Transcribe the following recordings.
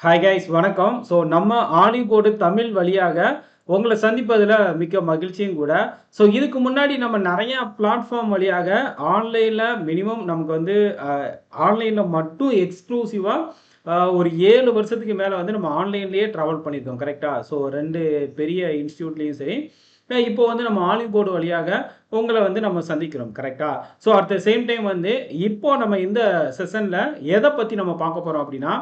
Hi guys வணக்கம். நம்ம ஆலிபோர்டு தமிழ் வழியாக உங்கள சந்திப்பதில மிக்க மகிழ்ச்சியும் கூட. இதுக்கு முன்னாடி நம்ம நெறைய பிளாட்ஃபார்ம் வழியாக ஆன்லைன்ல மினிமம் நமக்கு வந்து அ ஆன்லைன்ல மட்டும் எக்ஸ்க்ளூசிவா ஒரு 7 வருஷத்துக்கு மேல வந்து நம்ம ஆன்லைன்லேயே ட்ராவல் பண்ணியிருக்கோம். கரெக்ட்டா? 2 பெரிய இன்ஸ்டிடியூட்லயும் சரி, இப்போ வந்து நம்ம ஆலிபோர்டு வழியாக உங்கள வந்து நம்ம சந்திக்கிறோம். கரெக்ட்டா? அட் த சேம் டைம் வந்து இப்போ நம்ம இந்த செஷன்ல எத பத்தி நம்ம பார்க்க போறோம் அப்டின்னா,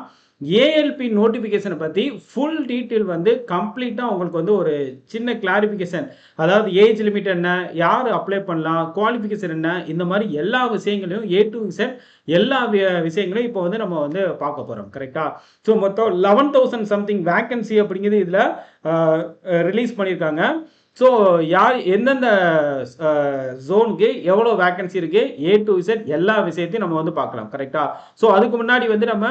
ஏஎல்பி நோட்டிஃபிகேஷன பத்தி ஃபுல் டீட்டெயில் வந்து கம்ப்ளீட்டா உங்களுக்கு வந்து ஒரு சின்ன கிளாரிஃபிகேஷன். அதாவது ஏஜ் லிமிட் என்ன? யாரு அப்ளை பண்ணலாம்? குவாலிஃபிகேஷன் என்ன? இந்த மாரி எல்லா விஷயங்களையும் ஏ டூ இசட் எல்லா விஷயங்களையும் இப்போ வந்து நம்ம வந்து பார்க்க போறோம். கரெக்ட்டா? மொத்தம் 11,000 சம்திங் வேக்கன்சி அப்படிங்கிறது இதுல அ ரிலீஸ் பண்ணியிருக்காங்க. ஸோ யார் எந்தெந்த அ ஜோனுக்கு எவ்வளோ வேக்கன்சி இருக்கு? ஏ டூ இசட் எல்லா விஷயத்தையும் நம்ம வந்து பார்க்கலாம். கரெக்ட்டா? அதுக்கு முன்னாடி வந்து நம்ம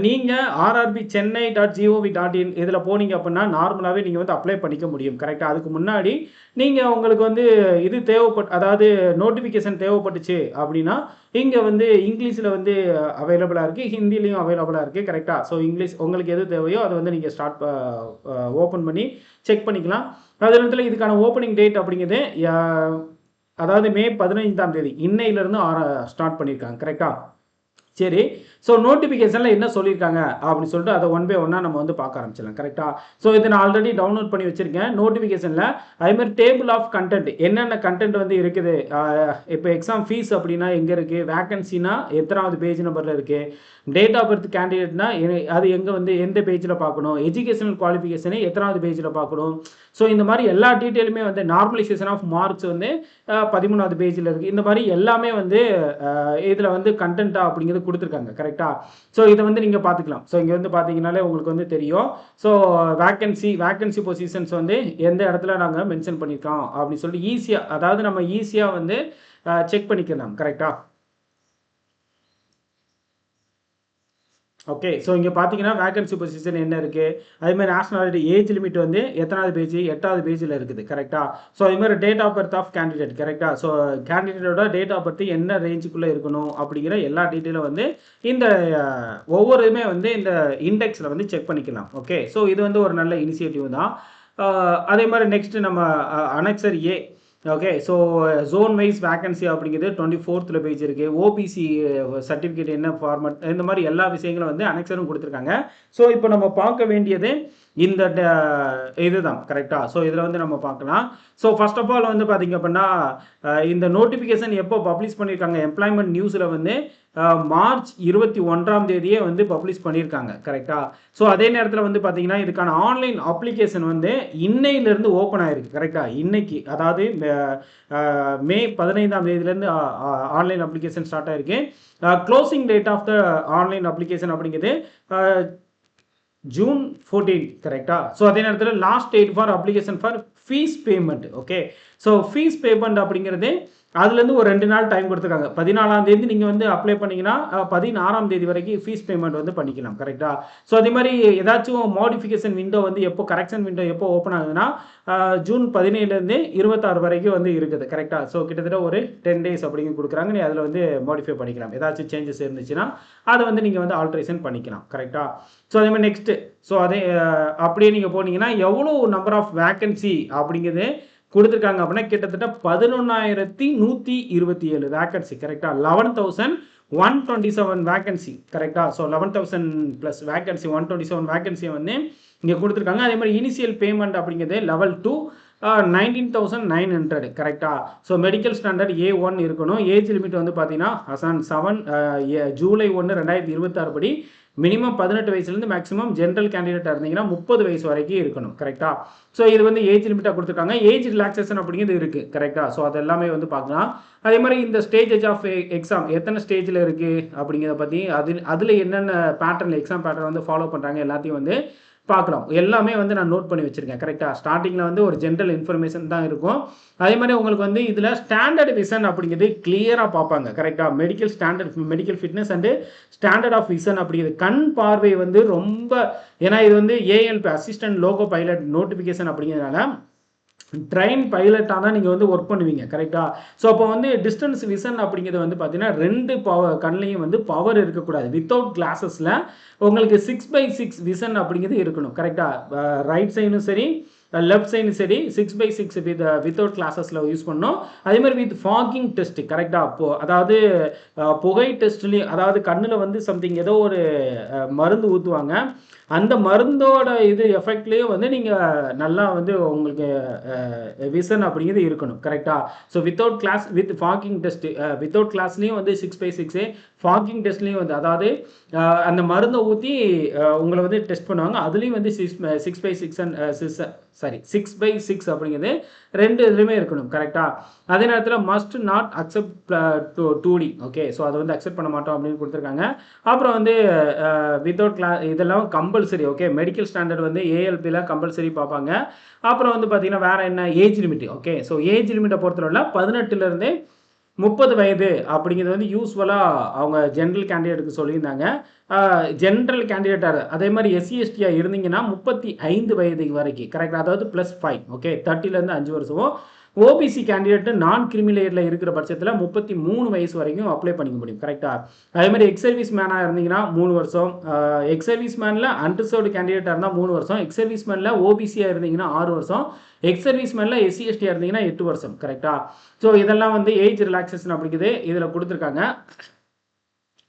நீங்க RRB Chennai dot G O V dot in இதில போனீங்க அப்படின்னா, நார்மலாவே நீங்க வந்து அப்ளை பண்ணிக்க முடியும். கரெக்ட்டா? அதுக்கு முன்னாடி நீங்க உங்களுக்கு வந்து இது அதாவது நோட்டிஃபிகேஷன் தேவைப்பட்டுச்சு அப்படின்னா, இங்க வந்து இங்கிலீஷ்ல வந்து அவைலபிளா இருக்கு. ஹிந்திலயும் அவைலபிளா இருக்கு. கரெக்ட்டா? இங்கிலீஷ் உங்களுக்கு எது தேவையோ அத வந்து நீங்க ஸ்டார்ட் ப அ ஓப்பன் பண்ணி செக் பண்ணிக்கலாம். அதே நேரத்தில இதுக்கான ஓப்பனிங் டேட் அப்படிங்கிறது ய அதாவது மே 15ஆம் தேதி இன்னையிலிருந்து ஸ்டார்ட் பண்ணியிருக்காங்க. கரெக்ட்டா? சரி. நோட்டிஃபிகேஷன்ல என்ன சொல்லியிருக்காங்க அப்படின்னு சொல்லிட்டு அத ஒன் பை ஒன்னா நம்ம வந்து பார்க்க ஆரம்பிச்சிடலாம். கரெக்ட்டா? இத நான் ஆல்ரெடி டவுன்லோட் பண்ணி வச்சிருக்கேன். நோட்டிஃபிகேஷன்ல அதே மாரி டேபிள் ஆஃப் கன்டென்ட் என்னென்ன கன்டென்ட் வந்து இருக்குது. இப்ப எக்ஸாம் ஃபீஸ் அப்படின்னா எங்க இருக்கு? வேக்கன்சினா எத்தனாவது பேஜ் நம்பர்ல இருக்கு? டேட் ஆஃப் பர்த் கேண்டிடேட்னா அது எங்க வந்து எந்த பேஜ்ல பார்க்கணும்? எஜுகேஷனல் குவாலிஃபிகேஷன எத்தனாவது பேஜ்ல பார்க்கணும்? இந்த மாரி எல்லா டீட்டெயிலுமே வந்து நார்மலைசேஷன் ஆஃப் மார்க்ஸ் வந்து 13வது பேஜ்ல இருக்கு. இந்த மாரி எல்லாமே வந்து இதுல வந்து கன்டென்ட்டா அப்படிங்கிறது குடுத்துருக்காங்க. கரெக்ட்டா? இத வந்து நீங்க பார்த்துக்கலாம். இங்க வந்து பார்த்தீங்கன்னாலே உங்களுக்கு வந்து தெரியும். ஸோ வேக்கன்சி பொசிஷன்ஸ் வந்து எந்த இடத்துல நாங்க மென்ஷன் பண்ணியிருக்கோம் அப்படின்னு சொல்லிட்டு ஈஸியா அதாவது நம்ம ஈஸியா வந்து செக் பண்ணிக்கலாம். கரெக்ட்டா? ஓகே. இங்க பார்த்தீங்கன்னா, வேக்கன்சி பொசிஷன் என்ன இருக்கு? அதேமாரி நேஷனாலிட்டி ஏஜ் லிமிட் வந்து எத்தனாவது பேஜ்? 8வது பேஜ்ல இருக்குது. கரெக்ட்டா? அதேமாரி date of birth of candidate. கரெக்ட்டா? கேண்டிடேட்டோட டேட் ஆஃப் பர்த் என்ன ரேஞ்சுக்குள்ள இருக்கணும்? அப்படிங்கிற எல்லா டீட்டெயிலும் வந்து இந்த ஒவ்வொரு இதுமே வந்து இந்த இண்டெக்ஸ்ல வந்து செக் பண்ணிக்கலாம். ஓகே. இது வந்து ஒரு நல்ல இனிஷியேட்டிவ் தான். அ அதேமாரி நெக்ஸ்ட் நம்ம அனெக்ஸர் ஏ. ஓகே. ஜோன் வைஸ் வேக்கன்சி அப்படிங்கிறது 24th பேஜ் இருக்கு. ஓபிசி சர்டிஃபிகேட் என்ன ஃபார்மட் இந்த மாரி எல்லா விஷயங்களும் வந்து அனெக்ஸரும் குடுத்துருக்காங்க. இப்போ நம்ம பார்க்க வேண்டியது இந்த இதுதான். கரெக்ட்டா? இதுல வந்து நம்ம பார்க்கலாம். ஃபர்ஸ்ட் ஆஃப் ஆல் வந்து பார்த்தீங்க அப்படின்னா, இந்த நோட்டிஃபிகேஷன் எப்போ பப்ளிஷ் பண்ணியிருக்காங்க எம்ப்ளாய்மென்ட் நியூஸ்ல வந்து மார்ச் 21ஆம் தேதியே வந்து பப்ளிஷ் பண்ணியிருக்காங்க. கரெக்ட்டா? அதே நேரத்தில வந்து பார்த்தீங்கன்னா, இதுக்கான ஆன்லைன் அப்ளிகேஷன் வந்து இன்னையிலிருந்து ஓப்பன் ஆயிருக்கு. கரெக்ட்டா? இன்னைக்கு அதாவது மே 15ஆம் தேதியிலிருந்து அ அ ஆன்லைன் அப்ளிகேஷன் ஸ்டார்ட் ஆயிருக்கு. Closing date of the online application அப்படிங்கிறது அ ஜூன் 14 கரெக்ட்டா? அதே நேரத்தில last date for application for fee payment. Okay. Fee payment அப்படிங்கிறது அதுலேருந்து ஒரு 2 நாள் டைம் குடுத்துருக்காங்க. 14ஆம் தேதி நீங்க வந்து அப்ளை பண்ணீங்கன்னா, 16ஆம் தேதி வரைக்கும் ஃபீஸ் பேமெண்ட் வந்து பண்ணிக்கலாம். கரெக்ட்டா? அதே மாரி ஏதாச்சும் மாடிஃபிகேஷன் விண்டோ வந்து எப்போ கரெக்ஷன் விண்டோ எப்போ ஓப்பன் ஆகுதுன்னா, ஜூன் 17லேருந்து 26 வரைக்கும் வந்து இருக்குது. கரெக்ட்டா? கிட்டத்தட்ட ஒரு 10 டேஸ் அப்படிங்க குடுக்குறாங்க. நீ அதில வந்து மாடிஃபை பண்ணிக்கலாம். ஏதாச்சும் சேஞ்சஸ் இருந்துச்சுன்னா, அத வந்து நீங்க வந்து ஆல்ட்ரேஷன் பண்ணிக்கலாம். கரெக்ட்டா? அதே மாரி நெக்ஸ்ட் அதே அப்படியே நீங்க போனீங்கன்னா, எவ்வளோ நம்பர் ஆஃப் வேக்கன்சி அப்படிங்கிறது குடுத்துருக்காங்க அப்படின்னா, கிட்டத்தட்ட 11,127 வேக்கன்சி. கரெக்ட்டா? 11,127 வேக்கன்சி. கரெக்ட்டா? 11,000 பிளஸ் வேக்கன்சி 127 வேக்கன்சிய வந்து இங்க குடுத்துருக்காங்க. அதே மாரி இனிஷியல் பேமெண்ட் அப்படிங்கிறது லெவல் 2 19,900 கரெக்ட்டா? மெடிக்கல் ஸ்டாண்டர்ட் A1 இருக்கணும். ஏஜ் லிமிட் வந்து பார்த்தீங்கன்னா, அசான் 7 ஜூலை 1, 2026 படி மினிமம் 18 வயசுலேருந்து மேக்ஸிமம் ஜெனரல் கேண்டிடேட்டா இருந்தீங்கன்னா 30 வயசு வரைக்கும் இருக்கணும். கரெக்ட்டா? இது வந்து ஏஜ் லிமிட்டா குடுத்துருக்காங்க. ஏஜ் ரிலாக்சேஷன் அப்படிங்கிறது இருக்கு. கரெக்ட்டா? அது எல்லாமே வந்து பார்க்கலாம். அதே மாரி இந்த ஸ்டேஜஸ் ஆஃப் எக்ஸாம் எத்தன ஸ்டேஜ்ல இருக்கு அப்படிங்கிறத பத்தி அதுல என்னென்ன பேட்டர்ன்ல எக்ஸாம் பேட்டர்ன் வந்து ஃபாலோ பண்றாங்க எல்லாத்தையும் வந்து பார்க்கலாம். எல்லாமே வந்து நான் நோட் பண்ணி வச்சிருக்கேன். கரெக்ட்டா? ஸ்டார்ட்டிங்ல வந்து ஒரு ஜெனரல் இன்ஃபர்மேஷன் தான் இருக்கும். அதே மாரி உங்களுக்கு வந்து இதுல ஸ்டாண்டர்ட் விசன் அப்படிங்கிறது கிளியரா பார்ப்பாங்க. கரெக்ட்டா? Medical fitness and standard of vision அப்படிங்கிறது கண் பார்வை வந்து ரொம்ப ஏன்னா இது வந்து ALP assistant loco pilot notification அப்படிங்கிறதுனால ட்ரெயின் பைலட்டாக தான் நீங்கள் வந்து ஒர்க் பண்ணுவீங்க கரெக்டாக. ஸோ அப்போ வந்து டிஸ்டன்ஸ் விஷன் அப்படிங்கிறது வந்து பார்த்தீங்கன்னா 2 கண்ணையும் வந்து பவர் இருக்கக்கூடாது. வித்தவுட் கிளாஸஸில் உங்களுக்கு 6/6 விஷன் அப்படிங்கிறது இருக்கணும் கரெக்டாக. ரைட் சைடும் சரி லெஃப்ட் சைடும் சரி 6/6 வித்தவுட் கிளாஸஸில் யூஸ் பண்ணணும். அதே மாதிரி வித் ஃபாகிங் டெஸ்ட் கரெக்டாக. அப்போது அதாவது புகை டெஸ்ட்லேயும் அதாவது கண்ணில் வந்து சம்திங் ஏதோ ஒரு மருந்து ஊற்றுவாங்க. அந்த மருந்தோட இது எஃபெக்ட்லேயும் வந்து நீங்கள் நல்லா வந்து உங்களுக்கு விஷன் அப்படிங்கிறது இருக்கணும் கரெக்டாக. So without glass with fogging test without கிளாஸ்லேயும் வந்து 6/6 ஃபாகிங் டெஸ்ட்லேயும் வந்து அதாவது அந்த மருந்தை ஊற்றி உங்களை வந்து டெஸ்ட் பண்ணுவாங்க. அதுலேயும் வந்து 6/6 அப்படிங்கிறது 2 இதுலையுமே இருக்கணும் கரெக்டாக. அதே நேரத்தில் must not accept 2D okay. So அதை வந்து அக்செப்ட் பண்ண மாட்டோம் அப்படின்னு கொடுத்துருக்காங்க. அப்புறம் வந்து வித்தவுட் கிளாஸ் இதெல்லாம் கம்பல்சரி ஓகே. மெடிக்கல் ஸ்டாண்டர்ட் வந்து ஏஎல்பியில் கம்பல்சரி பார்ப்பாங்க. அப்புறம் வந்து பார்த்தீங்கன்னா வேறு என்ன age limit okay. So age லிமிட்டை பொறுத்தவரை 18லேருந்தே 30 வயது அப்படிங்கிறது வந்து யூஸ்வலாக அவங்க ஜென்ரல் கேண்டிடேட்டுக்கு சொல்லியிருந்தாங்க. ஜென்ரல் கேண்டிடேட்டாக அதே மாதிரி SC/STயாக இருந்தீங்கன்னா 35 வயது வரைக்கும் கரெக்டாக. அதாவது +5 ஓகே. 30லேருந்து 5 வருஷமும். ஓபிசி கேண்டிடேட்டு நான் கிரிமிலேயரில் இருக்கிற பட்சத்தில் 33 வயசு வரைக்கும் அப்ளை பண்ணிக்க முடியும் கரெக்டாக. அதே மாதிரி எக்ஸ் சர்வீஸ் மேனாக இருந்தீங்கன்னா 3 வருஷம். எக்ஸ் சர்வீஸ் மேனில் அன்ரிசர்வ்டு கேண்டிடேட்டாக இருந்தால் 3 வருஷம். எக்ஸ் சர்வீஸ் மேனில் ஓபிசியாக இருந்தீங்கன்னா 6 வருஷம். எக்ஸ் சர்வீஸ் மேனில் SC/STயாக இருந்தீங்கன்னா 8 வருஷம் கரெக்டாக. ஸோ இதெல்லாம் வந்து ஏஜ் ரிலாக்ஸேஷன் அப்படிங்கிறது இதில் கொடுத்துருக்காங்க.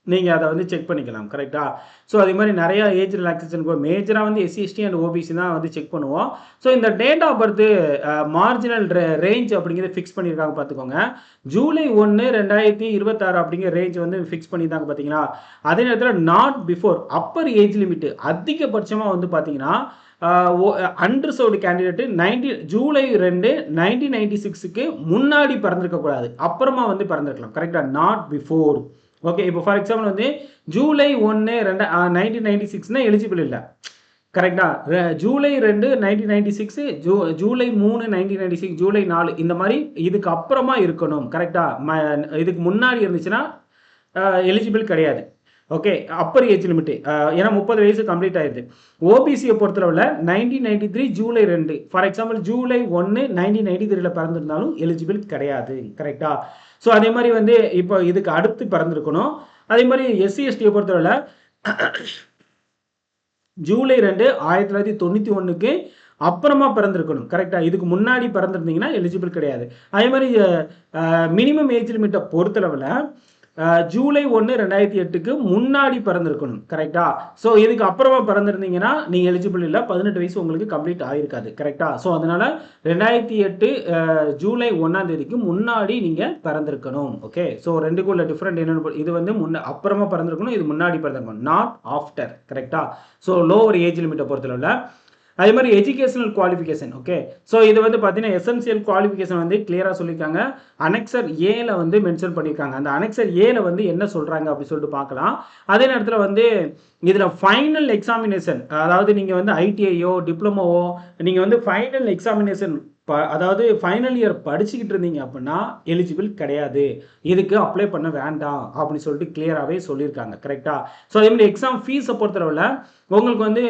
நீங்கள் அதை வந்து செக் பண்ணிக்கலாம் கரெக்டாக. ஸோ அதே மாதிரி நிறையா ஏஜ் ரிலாக்ஸேஷனுக்கு மேஜராக வந்து SC/ST அண்ட் ஓபிசி தான் வந்து செக் பண்ணுவோம். ஸோ இந்த date of birth marginal range அப்படிங்கிறது ஃபிக்ஸ் பண்ணியிருக்காங்க பார்த்துக்கோங்க. ஜூலை 1, 2026 அப்படிங்கிற ரேஞ்ச் வந்து ஃபிக்ஸ் பண்ணியிருந்தாங்க பார்த்தீங்களா. அதே நேரத்தில் not before upper age limit அதிகபட்சமாக வந்து பார்த்தீங்கன்னா அன்ரிசர்வ்டு கேண்டிடேட்டு ஜூலை 2, 1996க்கு முன்னாடி பிறந்திருக்கக்கூடாது. அப்புறமா வந்து பிறந்திருக்கலாம் கரெக்டாக. Not before okay. இப்போ ஃபார் எக்ஸாம்பிள் வந்து ஜூலை 1, 1996னா எலிஜிபிள் இல்லை கரெக்டாக. ஜூலை 2, 1996 ஜூலை 3, 1996 ஜூலை 4 இந்த மாதிரி இதுக்கு அப்புறமா இருக்கணும் கரெக்டாக. இதுக்கு முன்னாடி இருந்துச்சுன்னா எலிஜிபிள் கிடையாது ஓகே. அப்பர் ஏஜ் லிமிட்டு ஏன்னா 30 வயசு கம்ப்ளீட் ஆயிடுது. ஓபிசியை பொறுத்தளவில் 1993 ஜூலை 2 ஃபார் எக்ஸாம்பிள் ஜூலை 1, 1993 பிறந்திருந்தாலும் எலிஜிபிள் கிடையாது கரெக்டாக. ஸோ அதே மாதிரி வந்து இப்போ இதுக்கு அடுத்து பிறந்திருக்கணும். அதே மாதிரி SC/STயை பொறுத்தவரை ஜூலை 2, 1991க்கு அப்புறமா பிறந்திருக்கணும் கரெக்டாக. இதுக்கு முன்னாடி பிறந்திருந்தீங்கன்னா எலிஜிபிள் கிடையாது. அதே மாதிரி மினிமம் ஏஜ் லிமிட்டை பொறுத்தளவில் ஜூலை 1, 2008க்கு முன்னாடி பிறந்திருக்கணும் கரெக்டா. ஸோ இதுக்கு அப்புறமா பிறந்திருந்தீங்கன்னா நீங்கள் எலிஜிபிள் இல்லை. 18 வயசு உங்களுக்கு கம்ப்ளீட் ஆகிருக்காது கரெக்டா. ஸோ அதனால 2008 ஜூலை 1ஆம் தேதிக்கு முன்னாடி நீங்கள் பிறந்திருக்கணும் ஓகே. ஸோ ரெண்டுக்குள்ள டிஃப்ரெண்ட் என்னென்னு இது வந்து அப்புறமா பிறந்திருக்கணும், இது முன்னாடி பிறந்திருக்கணும். நாட் ஆஃப்டர் கரெக்டா. ஸோ லோவர் ஏஜ் லிமிட்டை பொறுத்தளவில். அதே மாதிரி எஜுகேஷனல் குவாலிஃபிகேஷன் ஓகே. ஸோ இது வந்து பார்த்தீங்கன்னா எசென்சியல் குவாலிஃபிகேஷன் வந்து கிளியராக சொல்லியிருக்காங்க. அனெக்சர் ஏல வந்து மென்ஷன் பண்ணியிருக்காங்க. அந்த அனெக்சர் ஏல வந்து என்ன சொல்கிறாங்க அப்படின்னு சொல்லிட்டு பார்க்கலாம். அதே நேரத்தில் வந்து இதில் ஃபைனல் எக்ஸாமினேஷன் அதாவது நீங்கள் வந்து ஐடிஐயோ டிப்ளமோவோ நீங்கள் வந்து ஃபைனல் எக்ஸாமினேஷன் அதாவது ஃபைனல் இயர் படிச்சுக்கிட்டு இருந்தீங்க அப்படின்னா எலிஜிபிள் கிடையாது, இதுக்கு அப்ளை பண்ண வேண்டாம் அப்படின்னு சொல்லிட்டு கிளியராகவே சொல்லியிருக்காங்க கரெக்டாக. ஸோ அதே மாதிரி எக்ஸாம் ஃபீஸை பொறுத்தளவில் உங்களுக்கு வந்து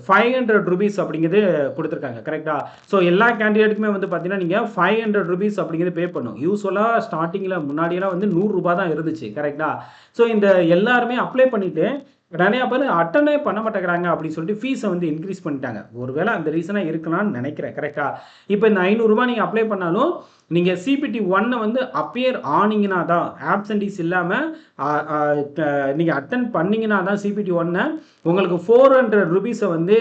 500 rupees அப்படிங்கிறது கொடுத்துருக்காங்க கரெக்டாக. ஸோ எல்லா கேண்டிடேட்டுக்குமே வந்து பார்த்தீங்கன்னா நீங்கள் 500 rupees அப்படிங்கிறது பே பண்ணும். யூஸ்வலாக ஸ்டார்டிங்கில் முன்னாடியெல்லாம் வந்து 100 ரூபாய் தான் இருந்துச்சு கரெக்டாக. ஸோ இந்த எல்லாருமே அப்ளை பண்ணிவிட்டு நிறையா பேர் அட்டனே பண்ண மாட்டேங்கிறாங்க அப்படின்னு சொல்லிட்டு ஃபீஸை வந்து இன்க்ரீஸ் பண்ணிட்டாங்க. ஒருவேளை அந்த ரீசனாக இருக்கலாம்னு நினைக்கிறேன் கரெக்டாக. இப்போ இந்த 500 ரூபாய் நீங்கள் அப்ளை பண்ணாலும் நீங்கள் CPT 1 வந்து அப்பியர் ஆனீங்கன்னா தான், ஆப்சன்டீஸ் இல்லாமல் நீங்கள் அட்டன் பண்ணிங்கன்னா தான் CPT 1 உங்களுக்கு 400 rupees-ஐ வந்து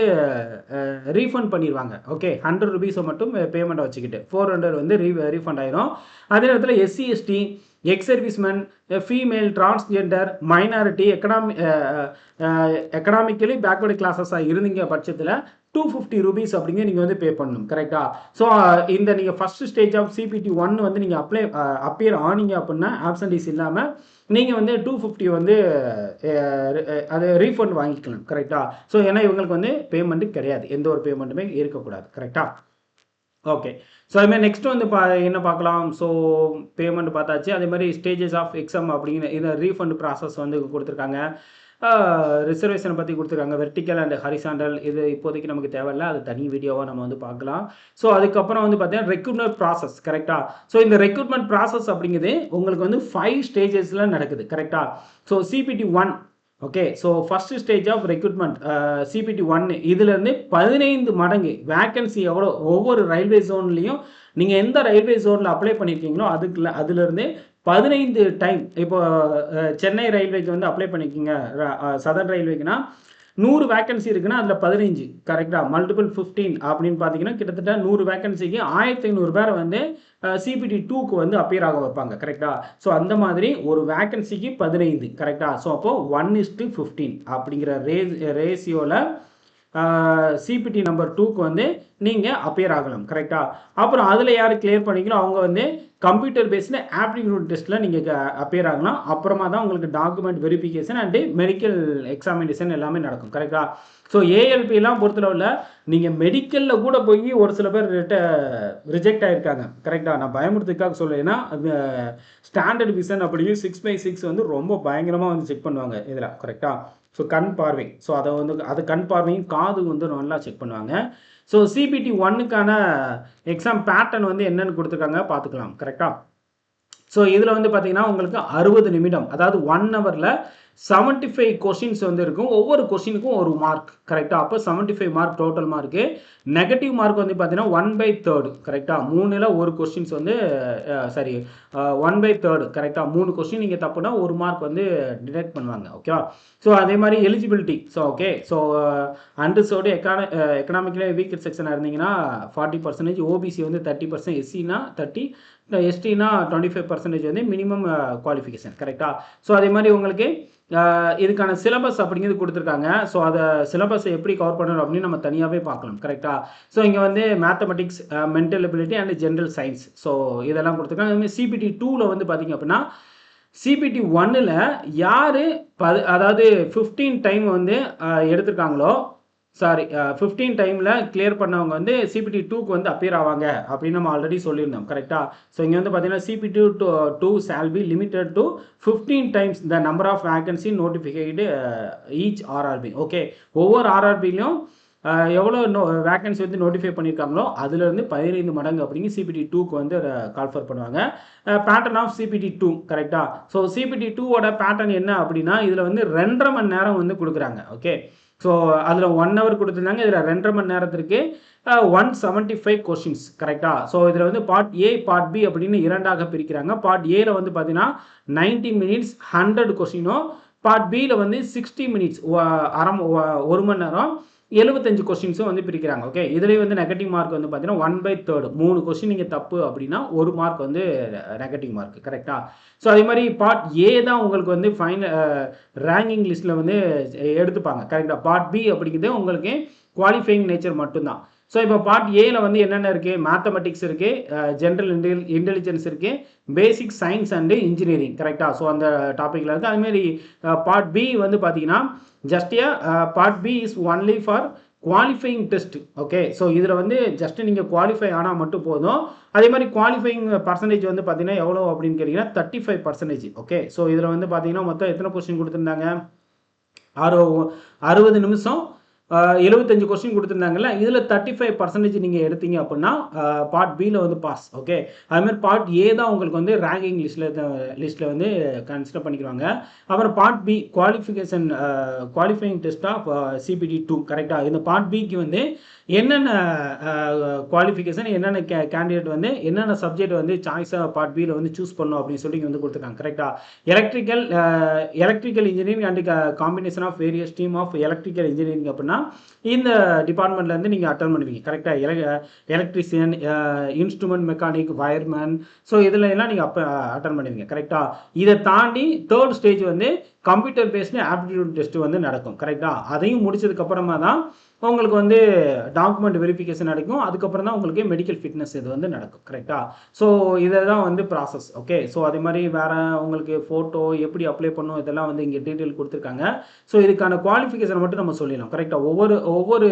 ரீஃபண்ட் பண்ணிடுவாங்க ஓகே. 100 rupees-ஐ மட்டும் பேமெண்ட்டை வச்சுக்கிட்டு 400 வந்து ரீஃபண்ட் ஆயிரும். அதே நேரத்தில் SC/ST ex serviceman female transgender minority economically backward கிளாஸஸாக இருந்தீங்க பட்சத்தில் 250 rupees அப்படிங்க நீங்கள் வந்து பே பண்ணணும் கரெக்டாக. ஸோ இந்த நீங்கள் ஃபஸ்ட்டு ஸ்டேஜ் ஆஃப் CPT 1 வந்து நீங்கள் அப்பியர் ஆனீங்க அப்படின்னா ஆப்சன்டீஸ் இல்லாமல் நீங்கள் வந்து 250 வந்து அது ரீஃபண்ட் வாங்கிக்கலாம் கரெக்டாக. ஸோ ஏன்னா இவங்களுக்கு வந்து பேமெண்ட்டு கிடையாது, எந்த ஒரு பேமெண்ட்டுமே இருக்கக்கூடாது கரெக்டாக. ஓகே. ஸோ அதுமாதிரி நெக்ஸ்ட் வந்து என்ன பார்க்கலாம். ஸோ பேமெண்ட் பார்த்தாச்சு. அதே மாதிரி ஸ்டேஜஸ் ஆஃப் எக்ஸாம் அப்படிங்கிற இதை ரீஃபண்ட் ப்ராசஸ் வந்து கொடுத்துருக்காங்க. ரிசர்வேஷனை பற்றி கொடுத்துருக்காங்க. வெர்டிக்கல் அண்ட் ஹரிசாண்டல் இது இப்போதைக்கு நமக்கு தேவையில்லை, அது தனி வீடியோவாக நம்ம வந்து பார்க்கலாம். ஸோ அதுக்கப்புறம் வந்து பார்த்தீங்கன்னா ரெக்ரூட்மெண்ட் ப்ராசஸ் கரெக்டாக. ஸோ இந்த ரெக்ரூட்மெண்ட் ப்ராசஸ் அப்படிங்கிறது உங்களுக்கு வந்து 5 ஸ்டேஜஸில் நடக்குது கரெக்டாக. So CBT 1 okay. So first stage of recruitment CBT 1 இதுலேருந்து 15 மடங்கு வேக்கன்சி எவ்வளோ ஒவ்வொரு ரயில்வே ஜோன்லேயும் நீங்கள் எந்த ரயில்வே ஜோனில் அப்ளை பண்ணியிருக்கீங்களோ அதுலேருந்து 15 டைம். இப்போ சென்னை ரயில்வேக்கு வந்து அப்ளை பண்ணிக்கிங்க, சதர்ன் ரயில்வேக்குன்னா 100 வேக்கன்சி இருக்குன்னா அதில் 15 கரெக்டாக மல்டிபிள் 15 அப்படின்னு பார்த்தீங்கன்னா கிட்டத்தட்ட 100 வேக்கன்சிக்கு 1500 பேரை வந்து சிபிடி 2க்கு வந்து அப்பியர் ஆக வைப்பாங்க கரெக்டாக. ஸோ அந்த மாதிரி ஒரு வேக்கன்சிக்கு 15 கரெக்டாக. ஸோ அப்போது 1:15 அப்படிங்கிற ரேஷியோவில் சிபிடி நம்பர் 2க்கு வந்து நீங்கள் அப்பியர் ஆகலாம் கரெக்டாக. அப்புறம் அதில் யார் கிளியர் பண்ணிங்களோ அவங்க வந்து கம்ப்யூட்டர் பேஸ்டு ஆப்டிடியூட் டெஸ்ட்டில் நீங்கள் அப்பியர் ஆகலாம். அப்புறமா தான் உங்களுக்கு document verification and medical examination எல்லாமே நடக்கும் கரெக்டாக. ஸோ ஏஎல்பிலாம் பொறுத்தளவில் நீங்கள் மெடிக்கலில் கூட போய் ஒரு சில பேர் ரிஜெக்ட் ஆகிருக்காங்க கரெக்டாக. நான் பயமுறுத்துக்காக சொல்லேன்னா ஸ்டாண்டர்ட் விஷன் அப்படியும் 6/6 வந்து ரொம்ப பயங்கரமாக வந்து செக் பண்ணுவாங்க இதில் கரெக்டாக. ஸோ கண் பார்வை, ஸோ அதை வந்து அது கண் பார்வையும் காது வந்து நல்லா செக் பண்ணுவாங்க. ஸோ சிபிடி 1க்கான எக்ஸாம் பேட்டர்ன் வந்து என்னென்னு கொடுத்துருக்காங்க பார்த்துக்கலாம் கரெக்டாக. ஸோ இதில் வந்து பார்த்தீங்கன்னா உங்களுக்கு 60 நிமிடம், அதாவது 1 ஹவரில் 75 கொஷின்ஸ் வந்து இருக்கும். ஒவ்வொரு கொஷினுக்கும் ஒரு மார்க் கரெக்டாக. அப்போ 75 mark total mark. Negative mark வந்து பார்த்தீங்கன்னா 1/3 கரெக்டாக. 3ல் ஒரு கொஷின்ஸ் வந்து சாரி 1/3 கரெக்டாக. 3 கொஷின் நீங்கள் தப்புனா ஒரு மார்க் வந்து டிடெக்ட் பண்ணுவாங்க ஓகேவா. ஸோ அதே மாதிரி eligibility, so okay. So underserved economically weaker செக்ஷனாக இருந்தீங்கன்னா 40%, ஓபிசி வந்து 30%, எஸ்சினா 30, எஸ்டினா 25% வந்து மினிமம் குவாலிஃபிகேஷன் கரெக்டாக. ஸோ அதே மாதிரி உங்களுக்கு இதுக்கான சிலபஸ் அப்படிங்கிறது கொடுத்துருக்காங்க. ஸோ அதை சிலபஸை எப்படி கவர் பண்ணணும் அப்படின்னு நம்ம தனியாகவே பார்க்கலாம் கரெக்டாக. ஸோ இங்கே வந்து mathematics, mental ability and general science, so இதெல்லாம் கொடுத்துருக்காங்க. அதுமாதிரி சிபிடி 2ல் வந்து பார்த்திங்க அப்படின்னா சிபிடி 1ல் யார் அதாவது 15 டைம் வந்து எடுத்திருக்காங்களோ, சாரி 15 டைமில் கிளியர் பண்ணவங்க வந்து சிபிடி 2க்கு வந்து அப்பியர் ஆவாங்க அப்படின்னு நம்ம ஆல்ரெடி சொல்லியிருந்தோம் கரெக்டாக. ஸோ இங்கே வந்து பார்த்தீங்கன்னா CBT 2 shall be limited to 15 times the number of vacancy notified each RRB. Okay, ஒவ்வொரு ஆர்ஆர்பிலையும் எவ்வளோ வேக்கன்சி வந்து நோட்டிஃபை பண்ணியிருக்காங்களோ அதுலேருந்து 15 மடங்கு அப்படிங்க சிபிடி 2க்கு வந்து கால்ஃபர் பண்ணுவாங்க. பேட்டர்ன் ஆஃப் சிபிடி 2 கரெக்டாக. ஸோ சிபிடி 2வோட பேட்டர்ன் என்ன அப்படின்னா இதில் வந்து 2.5 மணி நேரம் வந்து கொடுக்குறாங்க ஓகே. ஸோ அதில் 1 ஹவர் கொடுத்துருந்தாங்க, இதில் 2.5 மணி நேரத்திற்கு 175 கொஷின்ஸ் கரெக்டாக. ஸோ இதில் வந்து பார்ட் ஏ பார்ட் பி அப்படின்னு 2ஆக பிரிக்கிறாங்க. பார்ட் ஏல வந்து பார்த்தீங்கன்னா 90 மினிட்ஸ் 100 கொஷினும், பார்ட் பியில் வந்து 60 மினிட்ஸ் 1 மணி நேரம் 75 கொஸ்டின்ஸும் வந்து பிரிக்கிறாங்க ஓகே. இதுலேயே வந்து நெகட்டிவ் மார்க் வந்து பார்த்தீங்கன்னா 1/3, 3 கொஸ்டின் நீங்கள் தப்பு அப்படின்னா ஒரு மார்க் வந்து நெகட்டிவ் மார்க் கரெக்டாக. ஸோ அதே மாதிரி பார்ட் ஏ தான் உங்களுக்கு வந்து ஃபைனல் ரேங்கிங் லிஸ்ட்டில் வந்து எடுத்துப்பாங்க கரெக்டாக. பார்ட் பி அப்படிங்கிறது உங்களுக்கு குவாலிஃபைங் நேச்சர் மட்டும்தான். ஸோ இப்போ பார்ட் ஏல வந்து என்னென்ன இருக்குது, மேத்தமெட்டிக்ஸ் இருக்குது, ஜென்ரல் இன்டெலிஜென்ஸ் இருக்குது, பேசிக் சயின்ஸ் அண்டு இன்ஜினியரிங் கரெக்டாக. ஸோ அந்த டாப்பிக்கில் இருக்குது. அதுமாரி பார்ட் பி வந்து பார்த்தீங்கன்னா part B is only for qualifying test okay. So இதில் வந்து ஜஸ்ட் நீங்கள் குவாலிஃபை ஆனால் மட்டும் போதும். அதே மாதிரி குவாலிஃபைங் பர்சன்டேஜ் வந்து பார்த்தீங்கன்னா எவ்வளோ அப்படின்னு கேட்டிங்கன்னா 35% ஓகே. ஸோ இதில் வந்து பார்த்தீங்கன்னா மொத்தம் எத்தனை கொஸ்டின் கொடுத்துருந்தாங்க, 60 நிமிஷம் 75 கொஸ்டின் கொடுத்துருந்தாங்கல்ல, இதில் 35% நீங்கள் எடுத்தீங்க அப்படின்னா பார்ட் பியில் வந்து பாஸ் ஓகே. அதுமாதிரி பார்ட் ஏ தான் உங்களுக்கு வந்து ரேங்கிங் லிஸ்ட்டில் வந்து கன்சிடர் பண்ணிக்கிறாங்க. அப்புறம் part B qualifying test of CBT 2 கரெக்டாக. இந்த பார்ட் பிக்கு வந்து என்னென்ன குவாலிஃபிகேஷன், என்னென்ன கேண்டிடேட் வந்து என்னென்ன சப்ஜெக்ட் வந்து சாய்ஸாக பார்ட் பியில் வந்து சூஸ் பண்ணணும் அப்படின்னு சொல்லி வந்து கொடுத்துருக்காங்க கரெக்டாக. Electrical engineering and combination of various stream of electrical engineering அப்படின்னா இந்த டிபார்ட்மெண்ட்லேருந்து நீங்கள் அட்டன் பண்ணுவீங்க கரெக்டாக. Electrician, instrument mechanic, wireman, so இதில் எல்லாம் நீங்கள் அட்டன் பண்ணுவீங்க கரெக்டாக. இதை தாண்டி 3rd ஸ்டேஜ் வந்து கம்ப்யூட்டர் பேஸ்டு ஆப்டிடியூட் டெஸ்ட் வந்து நடக்கும் கரெக்டாக. அதையும் முடிச்சதுக்கப்புறமா தான் உங்களுக்கு வந்து டாக்குமெண்ட் வெரிஃபிகேஷன் நடக்கும். அதுக்கப்புறம் தான் உங்களுக்கு மெடிக்கல் ஃபிட்னஸ் இது வந்து நடக்கும் கரெக்டாக. ஸோ இதை தான் வந்து ப்ராசஸ் ஓகே. ஸோ அதே மாதிரி வேறு உங்களுக்கு ஃபோட்டோ எப்படி அப்ளை பண்ணணும் இதெல்லாம் வந்து இங்கே டீட்டெயில் கொடுத்துருக்காங்க. ஸோ இதுக்கான குவாலிஃபிகேஷன் மட்டும் நம்ம சொல்லிடலாம் கரெக்டாக. ஒவ்வொரு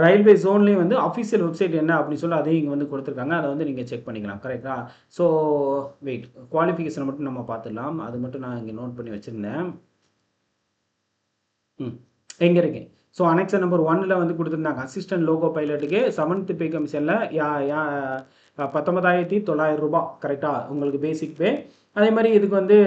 ரயில்வே ஜோன்லேயும் வந்து அஃபிஷியல் வெப்சைட் என்ன அப்படின்னு சொல்லி அதையும் இங்கே வந்து கொடுத்துருக்காங்க. அதை வந்து நீங்கள் செக் பண்ணிக்கலாம் கரெக்டாக. ஸோ வெயிட், குவாலிஃபிகேஷனை மட்டும் நம்ம பார்த்துடலாம். அது மட்டும் நான் இங்கே நோட் பண்ணி வச்சுருந்தேன். எங்கே இருக்கு? ஸோ அனெக்சர் நம்பர் 1ல் வந்து கொடுத்துருந்தாங்க. அசிஸ்டன்ட் லோகோ பைலட்டுக்கு 7th பே கமிஷனில் 19,900 ரூபா கரெக்டாக உங்களுக்கு பேசிக் பே. அதே மாதிரி இதுக்கு வந்து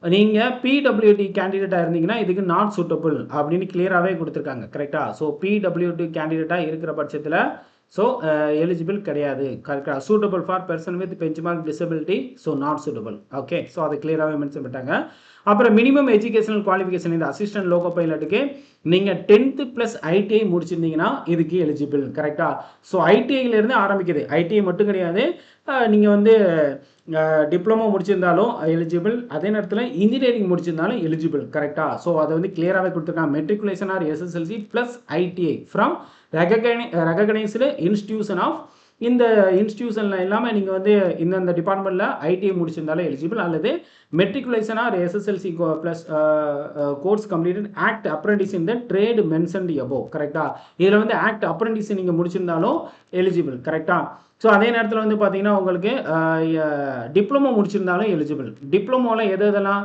நீங்கள் பிடபிள்யூடி கேண்டிடேட்டாக இருந்தீங்கன்னா இதுக்கு நாட் சூட்டபிள் அப்படின்னு கிளியராகவே கொடுத்துருக்காங்க கரெக்டாக. ஸோ பிடபிள்யூடி கேண்டிடேட்டாக இருக்கிற பட்சத்தில் ஸோ எலிஜிபிள் கிடையாது கரெக்டாக. Suitable for person with benchmark disability, so not suitable. Okay, so அதை கிளியராகவே மென்ஷன் பண்ணிட்டாங்க. அப்புறம் மினிமம் எஜுகேஷனல் குவாலிஃபிகேஷன் இந்த அசிஸ்டன்ட் லோகோ பைலட்டுக்கு நீங்கள் 10th + ITI முடிச்சிருந்தீங்கன்னா இதுக்கு எலிஜிபிள் கரெக்டாக. ஸோ ஐடிஐலேருந்து ஆரம்பிக்குது, ஐடிஐ மட்டும் கிடையாது. நீங்கள் வந்து டிப்ளமோ முடிச்சிருந்தாலும் எலிஜிபிள், அதே நேரத்தில் இன்ஜினியரிங் முடிச்சிருந்தாலும் எலிஜிபிள் கரெக்டாக. ஸோ அதை வந்து கிளியராகவே கொடுத்துருக்காங்க. Matriculation or SSLC + ITI from recognised institution of, இந்த இன்ஸ்டிடியூஷனில் இல்லாமல் நீங்கள் வந்து இந்தந்த டிபார்ட்மெண்ட்டில் ஐடிஐ முடிச்சிருந்தாலும் எலிஜிபிள், அல்லது matriculation or SSLC plus course completed act apprentice in the trade mentioned above கரெக்டாக. இதில் வந்து ஆக்ட் அப்ரெண்டிஸ் நீங்கள் முடிச்சிருந்தாலும் எலிஜிபிள் கரெக்டாக. ஸோ அதே நேரத்தில் வந்து பார்த்தீங்கன்னா உங்களுக்கு டிப்ளமோ முடிச்சிருந்தாலும் எலிஜிபிள். டிப்ளமோவில் எதெல்லாம்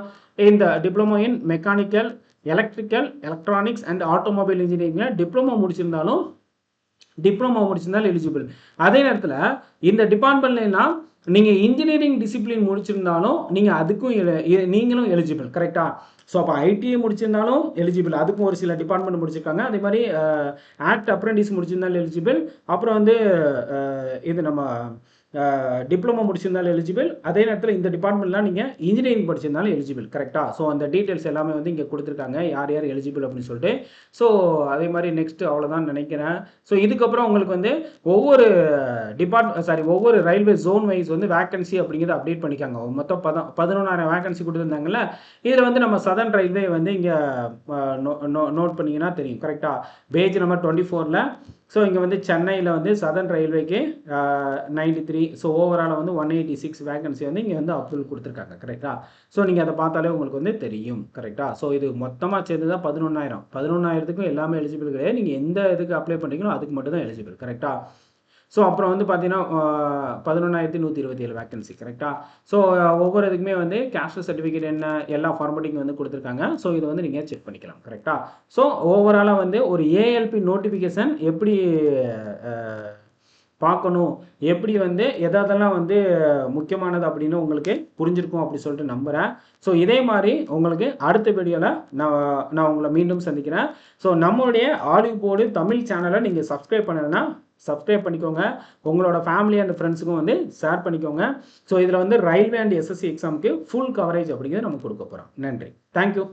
இந்த diploma in mechanical, electrical, electronics and automobile இன்ஜினியரிங்கில் டிப்ளமோ முடிச்சிருந்தாலும் எலிஜிபிள். அதே நேரத்தில் இந்த டிபார்ட்மெண்ட்லாம் நீங்கள் இன்ஜினியரிங் டிசிப்ளின் முடிச்சிருந்தாலும் நீங்கள் அதுக்கும் நீங்களும் எலிஜிபிள் கரெக்டாக. ஸோ அப்போ ஐடிஐ முடிச்சிருந்தாலும் எலிஜிபிள், அதுக்கும் ஒரு சில டிபார்ட்மெண்ட் முடிச்சிருக்காங்க. அதே மாதிரி ஆக்ட் அப்ரெண்டிஸ் முடிச்சிருந்தாலும் எலிஜிபிள். அப்புறம் வந்து இது நம்ம டிப்ளமோ முடிச்சிருந்தாலும் எலிஜிபிள். அதே நேரத்தில் இந்த டிபார்ட்மெண்ட்லாம் நீங்கள் இன்ஜினியரிங் படிச்சிருந்தாலும் எலிஜிபிள் கரெக்டாக. ஸோ அந்த டீட்டெயில்ஸ் எல்லாமே வந்து இங்கே கொடுத்துருக்காங்க, யார் யார் எலிஜிபிள் அப்படின்னு சொல்லிட்டு. ஸோ அதே மாதிரி நெக்ஸ்ட்டு அவ்வளோதான் நினைக்கிறேன். ஸோ இதுக்கப்புறம் உங்களுக்கு வந்து ஒவ்வொரு ஒவ்வொரு ரயில்வே ஜோன் வைஸ் வந்து வேகன்சி அப்படிங்கிறத அப்டேட் பண்ணிக்காங்க. மொத்தம் 11,000 வேகன்சி கொடுத்துருந்தாங்கல்ல. இதில் வந்து நம்ம சதர்ன் ரயில்வே வந்து இங்கே நோட் பண்ணிங்கன்னா தெரியும் கரெக்டாக. பேஜ் நம்பர் 24ல் ஸோ இங்கே வந்து சென்னையில் வந்து சதர்ன் ரயில்வேக்கு 93, ஸோ ஓவரால் வந்து 186 வேகன்சி வந்து இங்கே வந்து அப்ரூவல் கொடுத்துருக்காங்க கரெக்டாக. ஸோ நீங்கள் அதை பார்த்தாலே உங்களுக்கு வந்து தெரியும் கரெக்டாக. ஸோ இது மொத்தமாக சேர்ந்து தான் 11,000. 11,000த்துக்கும் எல்லாமே எலிஜிபிள் கிடையாது. நீங்கள் எந்த இதுக்கு அப்ளை பண்ணுறீங்களோ அதுக்கு மட்டும் தான் எலிஜிபிள் கரெக்டாக. ஸோ அப்புறம் வந்து பார்த்தீங்கன்னா 11,127 வேகன்சி கரெக்டாக. ஸோ ஒவ்வொரு இதுக்குமே வந்து கேஸ்ட் சர்டிஃபிகேட் என்ன எல்லா ஃபார்மேட்டிங் வந்து கொடுத்துருக்காங்க. ஸோ இது வந்து நீங்கள் செக் பண்ணிக்கலாம் கரெக்டாக. ஸோ ஓவராலாக வந்து ஒரு ALP நோட்டிஃபிகேஷன் எப்படி பார்க்கணும், எப்படி வந்து எதெல்லாம் வந்து முக்கியமானது அப்படின்னு உங்களுக்கு புரிஞ்சிருக்கும் அப்படி சொல்லிட்டு நம்புகிறேன். ஸோ இதே மாதிரி உங்களுக்கு அடுத்த வீடியோவில் நான் உங்களை மீண்டும் சந்திக்கிறேன். ஸோ நம்மளுடைய ஆலிவ் போர்டு தமிழ் சேனலை நீங்கள் சப்ஸ்கிரைப் பண்ணலைன்னா சப்ஸ்கிரைப் பண்ணிக்கோங்க. உங்களோட ஃபேமிலி அண்ட் ஃப்ரெண்ட்ஸுக்கும் வந்து ஷேர் பண்ணிக்கோங்க. ஸோ இதில் வந்து ரயில்வே அண்ட் SSC எக்ஸாமுக்கு ஃபுல் கவரேஜ் அப்படிங்கிறது நம்ம கொடுக்க போகிறோம். நன்றி, தேங்க்யூ.